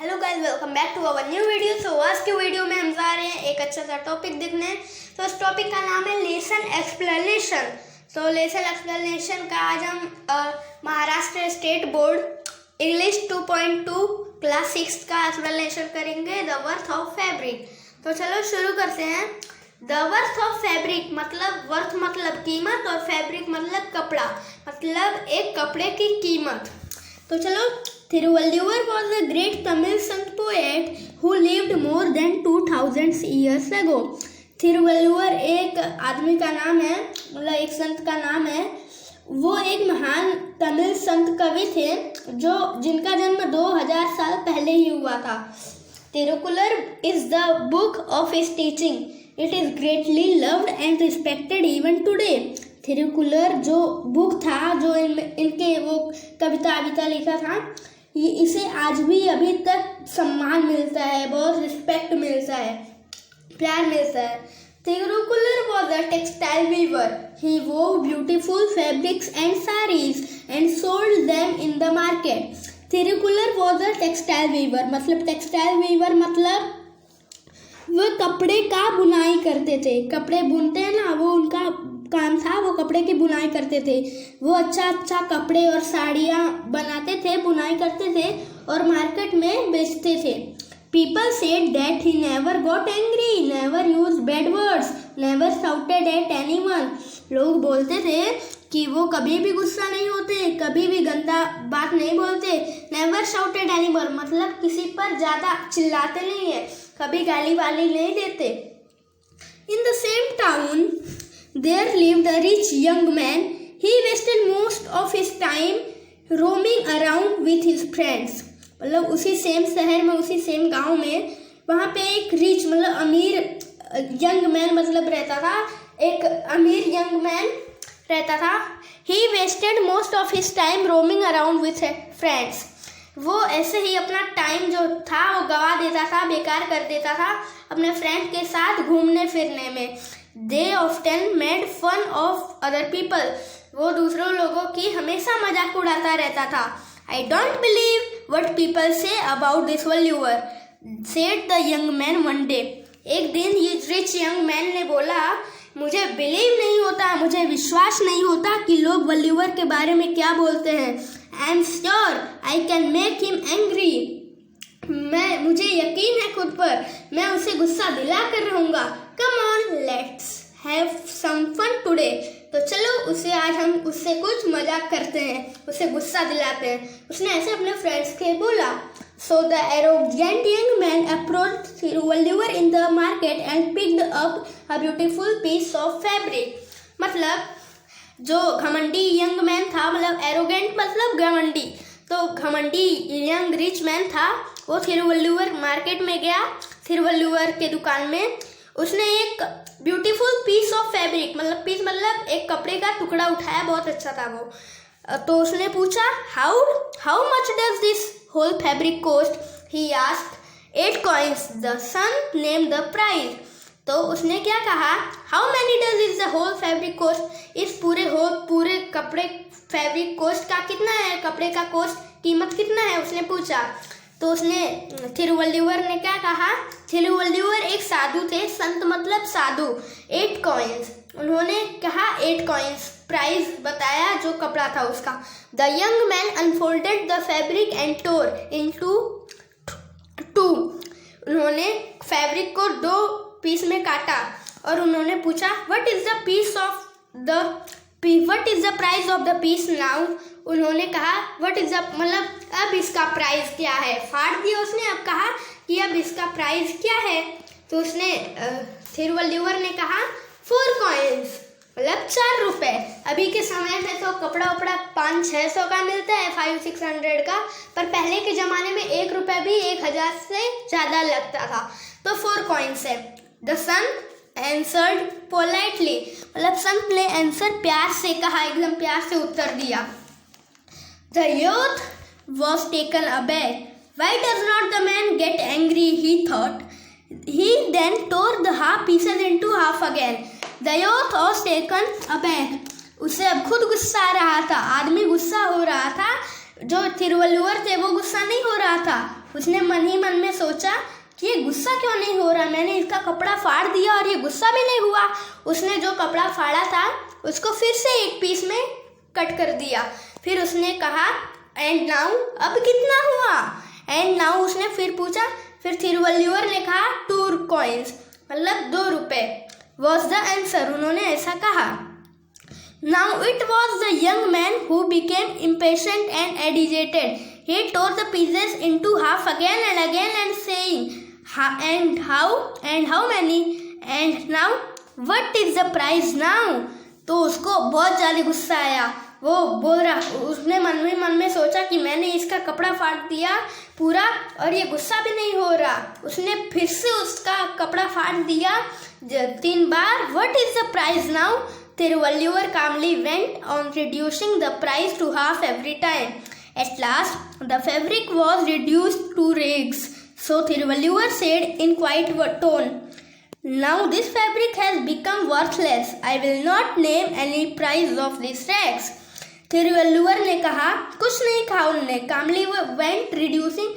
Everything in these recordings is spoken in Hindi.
Hello guys, welcome back to our new video. So आज की वीडियो में हम जा रहे हैं एक अच्छा सा टॉपिक देखने। तो इस टॉपिक का नाम है लेसन एक्सप्लेनेशन। तो लेसन एक्सप्लेनेशन का आज हम Maharashtra state board English 2.2 class 6 का एक्सप्लेनेशन करेंगे, द वर्थ ऑफ फैब्रिक। तो चलो शुरू करते हैं। द वर्थ ऑफ फैब्रिक मतलब वर्थ मतलब कीमत और फैब्रिक मतलब कपड़ा, मतलब एक कपड़े की कीमत। तो चलो, Thiruvallur was a great Tamil sant poet who lived more than 2000 years ago. Thiruvallur एक आदमी का नाम है, मतलब एक संत का नाम है। वो एक महान तमिल संत कवि थे जो जिनका जन्म 2000 साल पहले ही हुआ था। Thiruvallur is the book of his teaching. It is greatly loved and respected even today. थिरुकुलर जो बुक था, जो इनके वो कविता लिखा था, ये इसे आज भी अभी तक सम्मान मिलता है, बहुत रिस्पेक्ट मिलता है, प्यार मिलता है। थिरुकुलर was a textile weaver. He wove beautiful fabrics and sarees and sold them in the market. थिरुकुलर वॉज अ टेक्सटाइल वीवर मतलब टेक्सटाइल वीवर मतलब वो कपड़े का बुनाई करते थे। कपड़े बुनते हैं ना, वो उनका काम था, वो कपड़े की बुनाई करते थे। वो अच्छा कपड़े और साड़ियाँ बनाते थे, बुनाई करते थे और मार्केट में बेचते थे। People said that he never got angry, never used bad words, never shouted at anyone. लोग बोलते थे कि वो कभी भी गुस्सा नहीं होते, कभी भी गंदा बात नहीं बोलते। Never shouted anyone मतलब किसी पर ज़्यादा चिल्लाते नहीं है, कभी गाली वाली नहीं देते। In the same town there lived a rich young man. He wasted most of his time roaming around with his friends. मतलब उसी सेम शहर में, उसी सेम गांव में, वहाँ पे एक रिच मतलब अमीर यंग मैन मतलब रहता था। एक अमीर यंग मैन रहता था। He wasted most of his time roaming around with friends. वो ऐसे ही अपना टाइम जो था वो गवा देता था, बेकार कर देता था अपने फ्रेंड के साथ घूमने फिरने में। They often made fun of other people. वो दूसरों लोगों की हमेशा मजाक उड़ाता रहता था। I don't believe what people say about this Vallur, said the young man one day. एक दिन ये rich young man ने बोला, मुझे बिलीव नहीं होता, मुझे विश्वास नहीं होता कि लोग वल्लूवर के बारे में क्या बोलते हैं। I am sure I can make him angry. मुझे यकीन है खुद पर, मैं उसे गुस्सा दिला कर रहूंगा। Come on, let's have some fun today. तो चलो आज हम उससे कुछ मजाक करते हैं, उसे गुस्सा दिलाते हैं। उसने ऐसे अपने फ्रेंड्स के बोला। So the arrogant young man approached Thiruvallur in the market and picked up a beautiful piece of fabric. मतलब जो घमंडी यंग मैन था, मतलब एरोगेंट मतलब घमंडी, तो घमंडी यंग रिच मैन था, वो थिरुवल्लुवर मार्केट में गया, थिरुवल्लुवर के दुकान में। उसने एक ब्यूटीफुल पीस ऑफ फैब्रिक मतलब पीस मतलब एक कपड़े का टुकड़ा उठाया, बहुत अच्छा था वो। तो उसने पूछा, how much does this whole fabric cost? He asked. 8 coins. The son named the price. तो उसने क्या कहा, how many does is the whole fabric cost? इस पूरे कपड़े फैब्रिक कॉस्ट का कितना है, कपड़े का कॉस्ट कीमत कितना है, उसने पूछा। तो उसने थिरुवल्लुवर ने क्या कहा, थिरुवल्लुवर एक साधु थे, संत मतलब साधु। 8 coins. उन्होंने कहा 8 coins प्राइस बताया जो कपड़ा था उसका। The young man unfolded the fabric and tore into 2. उन्होंने फैब्रिक को 2 पीस में काटा और उन्होंने पूछा, what is the price of the piece now? उन्होंने कहा व्हाट इज द मतलब अब इसका प्राइस क्या है। फाड़ दिया उसने, अब कहा कि अब इसका प्राइस क्या है। तो उसने थिरुवल्लुवर ने कहा 4 coins मतलब 4 रुपए। अभी के समय में तो कपड़ा 500-600 का मिलता है, 500-600 का, पर पहले के ज़माने में 1 रुपये भी 1000 से ज़्यादा लगता था। तो 4 coins है। द सन एंसर्ड पोलाइटली मतलब संत ने आंसर प्यार से कहा, एकदम प्यार से उत्तर दिया। The youth was taken aback. Why does not the man get angry? He thought. He then tore the half pieces into half again. The youth was taken aback. उसे अब खुद गुस्सा आ रहा था, आदमी गुस्सा हो रहा था, जो थिरुवल्लुवर थे वो गुस्सा नहीं हो रहा था, उसने मन ही मन में सोचा कि ये गुस्सा क्यों नहीं हो रहा, मैंने इसका कपड़ा फाड़ दिया और ये गुस्सा भी नहीं हुआ। उसने जो कपड़ा फाड़ा था उसको फिर से एक पीस में कट कर दिया। फिर उसने कहा एंड नाउ, अब कितना हुआ? एंड नाउ उसने फिर पूछा। फिर थिरुवल्लुवर ने कहा 2 कॉइन्स, मतलब 2 रुपए वॉज द आंसर, उन्होंने ऐसा कहा। Now it was the young man who became impatient and agitated. He tore the pieces into half again and saying, and how many? And now what is the price now? तो उसको बहुत ज़्यादा गुस्सा आया। वो बोल रहा, उसने मन में सोचा कि मैंने इसका कपड़ा फाड़ दिया पूरा और ये गुस्सा भी नहीं हो रहा। उसने फिर से उसका कपड़ा फाड़ दिया 3 बार। What is the price now? Thiruvalluvar calmly went on reducing the price to half every time. At last, the fabric was reduced to rags. So Thiruvalluvar said in quiet tone, "Now this fabric has become worthless. I will not name any price of these rags." Thiruvalluvar ने कहा, कुछ नहीं कहा उन्होंने। कामली went reducing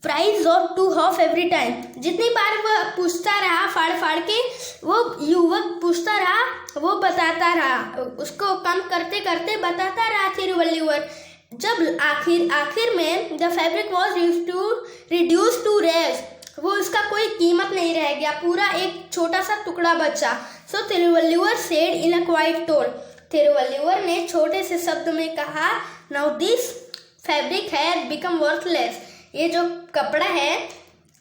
price of to half every time. जितनी बार वह पूछता रहा फाड़ के, वो युवक पूछता रहा, वो बताता रहा, उसको कम करते करते बताता रहा थिरुवल्लुवर। जब आखिर में the fabric was reduce to rags, वो उसका कोई कीमत नहीं रह गया, पूरा एक छोटा सा टुकड़ा बचा। So Thiruvalluvar said in a quiet tone, Thiruvalluvar ने छोटे से शब्द में कहा, now this fabric has become worthless, ये जो कपड़ा है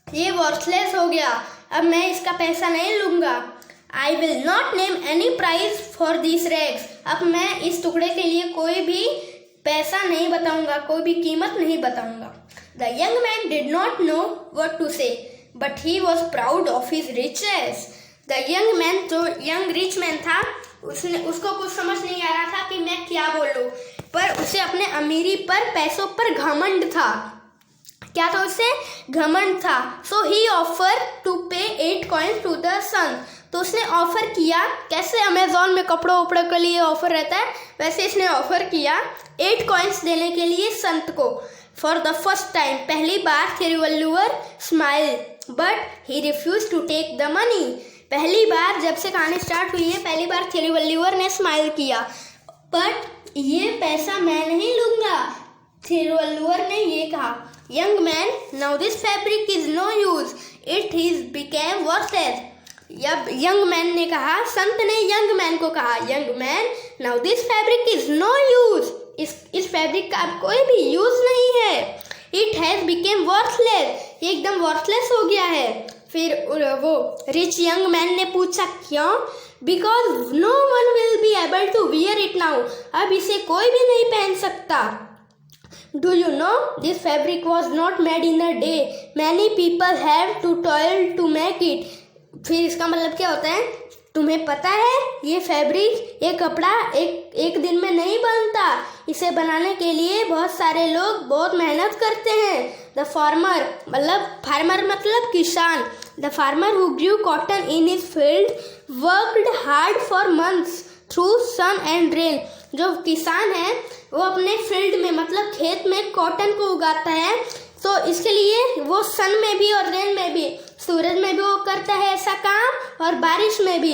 ये वर्थलेस हो गया, अब मैं इसका पैसा नहीं लूँगा। I will not name any price for this rags, अब मैं इस टुकड़े के लिए कोई भी पैसा नहीं बताऊंगा, कोई भी कीमत नहीं बताऊंगा। The young man did not know what to say, but he was proud of his riches. The young man, जो यंग रिच मैन था, उसको कुछ समझ नहीं आ रहा था कि मैं क्या बोलूं, पर उसे अपने अमीरी पर, पैसों पर घमंड था। क्या था उसे? घमंड था। सो ही ऑफर टू पे 8 कॉइन्स टू द सन, तो उसने ऑफर किया, कैसे अमेजोन में कपड़ों उपड़ों के लिए ऑफर रहता है, वैसे इसने ऑफर किया 8 कॉइन्स देने के लिए संत को। फॉर द फर्स्ट टाइम, पहली बार Thiruvalluvar smile, but he refuse to take the money. पहली बार जब से कहानी स्टार्ट हुई है, पहली बार थिरुवल्लुवर ने स्माइल किया, बट ये पैसा मैं नहीं लूँगा। थिरुवल्लुवर ने ये कहा, young man, now this fabric is no use, it is became worthless. Young man ने कहा, संत ने यंग मैन को कहा, young man, now this fabric is no use, इस फैब्रिक का अब कोई भी यूज नहीं है। इट हैज बिकेम वर्थलेस, ये एकदम वर्थलेस हो गया है। फिर वो रिच यंग मैन ने पूछा, क्यों? Because no one will be able to wear it now, अब इसे कोई भी नहीं पहन सकता। Do you know this fabric was not made in a day? Many people have to toil to make it. फिर इसका मतलब क्या होता है? तुम्हें पता है ये फैब्रिक, ये कपड़ा एक दिन में नहीं बनता, इसे बनाने के लिए बहुत सारे लोग बहुत मेहनत करते हैं। द फार्मर, फार्मर मतलब किसान। The farmer who grew cotton in his field worked hard for months through sun and rain. जो किसान है वो अपने फील्ड में, मतलब खेत में कॉटन को उगाता है, तो इसके लिए वो सन में भी और रेन में भी, सूरज में भी वो करता है ऐसा काम, और बारिश में भी।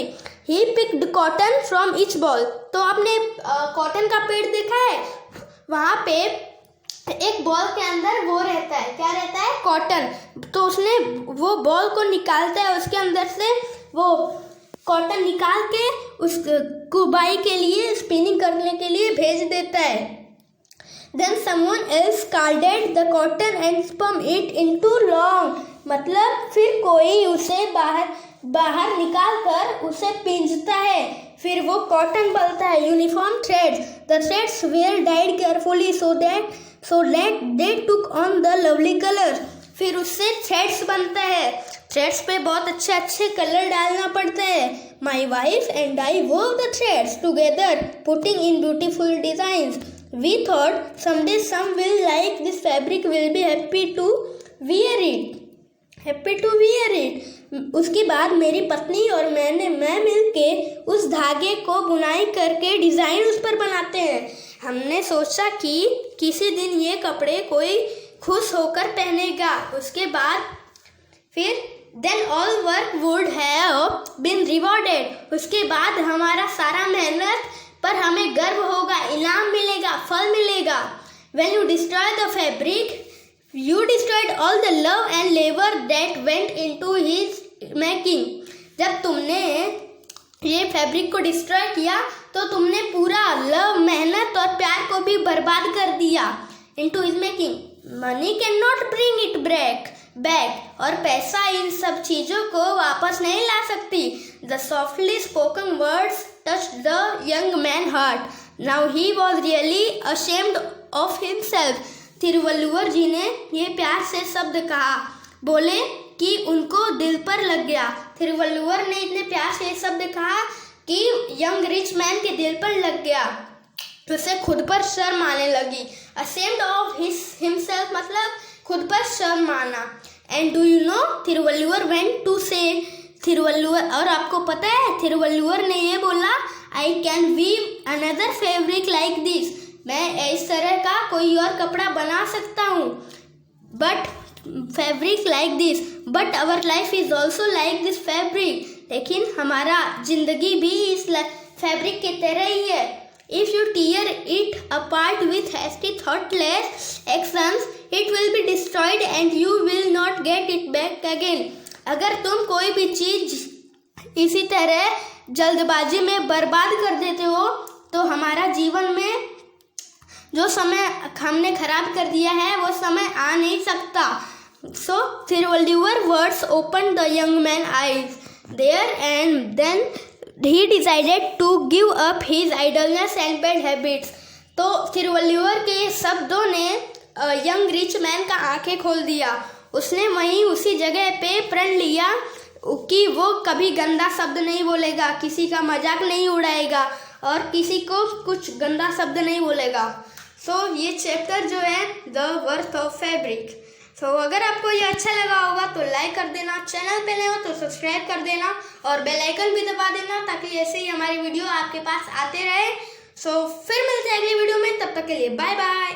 He picked cotton from each ball, तो आपने कॉटन का पेड़ देखा है, वहाँ पे एक बॉल के अंदर वो रहता है, क्या रहता है? कॉटन। तो उसने वो बॉल को निकालता है, उसके अंदर से वो कॉटन निकाल के उस कुबाई के लिए, स्पिनिंग करने के लिए भेज देता है। Then someone else scalded the cotton and spun it into long, मतलब फिर कोई उसे बाहर निकाल कर उसे पिंजता है, फिर वो कॉटन बनता है। Uniform threads, the threads were dyed carefully so that they took on the lovely colour, फिर उससे थ्रेड्स बनता है, थ्रेड्स पे बहुत अच्छे अच्छे कलर डालना पड़ता है। My wife and I वोव the threads together putting in beautiful designs. We thought someday some will like this fabric, will be happy to wear it. उसके बाद मेरी पत्नी और मैं मिलके उस धागे को बुनाई करके डिज़ाइन उस पर बनाते हैं। हमने सोचा कि किसी दिन ये कपड़े खुश होकर पहनेगा। उसके बाद फिर then all work would have been rewarded, उसके बाद हमारा सारा मेहनत पर हमें गर्व होगा, इनाम मिलेगा, फल मिलेगा। When you destroy the fabric, you destroyed all the love and labor that went into his making. जब तुमने ये फैब्रिक को डिस्ट्रॉय किया तो तुमने पूरा लव, मेहनत और प्यार को भी बर्बाद कर दिया। into his making. Money cannot bring it back, और पैसा इन सब चीजों को वापस नहीं ला सकती। The softly spoken words touched the young man's heart. Now he was really ashamed of himself. Thiruvalluvar जी ने ये प्यार से शब्द कहा, बोले कि उनको दिल पर लग गया। तिरुवल्लुवर ने इतने प्यार से ये शब्द कहा कि यंग रिच मैन के दिल पर लग गया, उसे खुद पर शर्म आने लगी। Ashamed of himself मतलब खुद पर शर्म आना। And do you know, Thiruvalluvar went to say, Thiruvalluvar, और आपको पता है तिरुवल्लुवर ने ये बोला, I can weave another fabric like this, मैं इस तरह का कोई और कपड़ा बना सकता हूँ, but fabric like this, but our life is also like this fabric, लेकिन हमारा जिंदगी भी इस फैब्रिक की तरह ही है। If you tear it apart with hasty thoughtless actions, it will be destroyed and you will not get it back again. अगर तुम कोई भी चीज इसी तरह जल्दबाजी में बर्बाद कर देते हो तो हमारा जीवन में जो समय हमने खराब कर दिया है वो समय आ नहीं सकता। So Thiruvalluvar words opened the young man's eyes there, and then he decided to give up his idleness and bad habits. तो तिरुवल्लुवर के शब्दों ने यंग रिच मैन का आंखें खोल दिया। उसने वहीं उसी जगह पे प्रण लिया कि वो कभी गंदा शब्द नहीं बोलेगा, किसी का मजाक नहीं उड़ाएगा और किसी को कुछ गंदा शब्द नहीं बोलेगा। ये चैप्टर जो है द वर्थ ऑफ फैब्रिक। अगर आपको ये अच्छा लगा होगा तो लाइक कर देना, चैनल पे नए हो तो सब्सक्राइब कर देना और बेल आइकन भी दबा देना ताकि ऐसे ही हमारी वीडियो आपके पास आते रहे। फिर मिलते हैं अगली वीडियो में, तब तक के लिए बाय बाय।